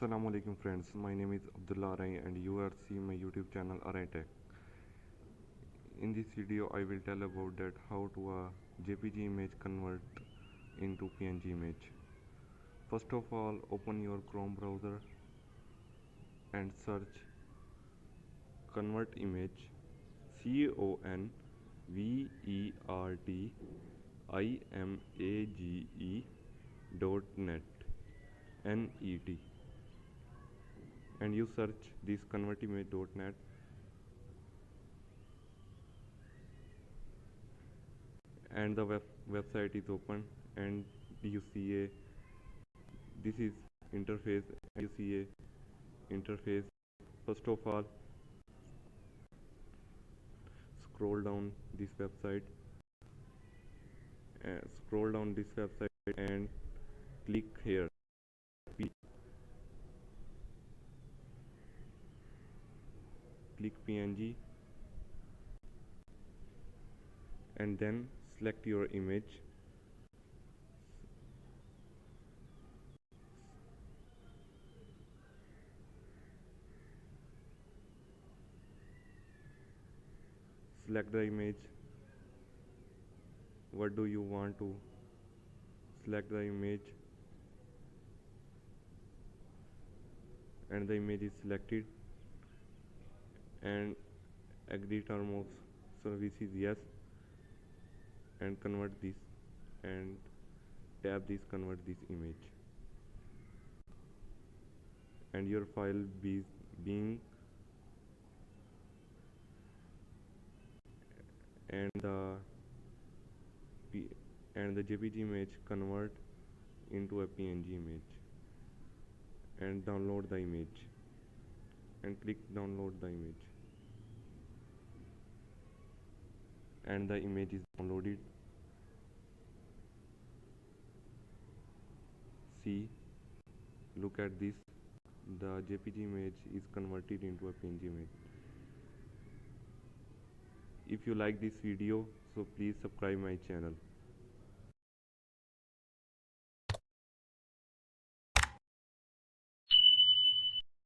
Assalamu alaikum friends, my name is Abdullah Arain and you are seeing my YouTube channel Arain Tec. In this video I will tell about that how to JPG image convert into PNG image. First of all, open your Chrome browser and search convert image convertimage.net and you search this convertimage.net and the website is open and you see this is interface and you see interface. First of all, scroll down this website and click here, click PNG and then select your image. Select the image. What do you want to select the image and the image is selected and agree term of service is yes and convert this and tap this convert this image and your file being and the JPG image convert into a PNG image and download the image and click download the image and the image is downloaded. See, look at this, the JPG image is converted into a PNG image. If you like this video, so please subscribe my channel.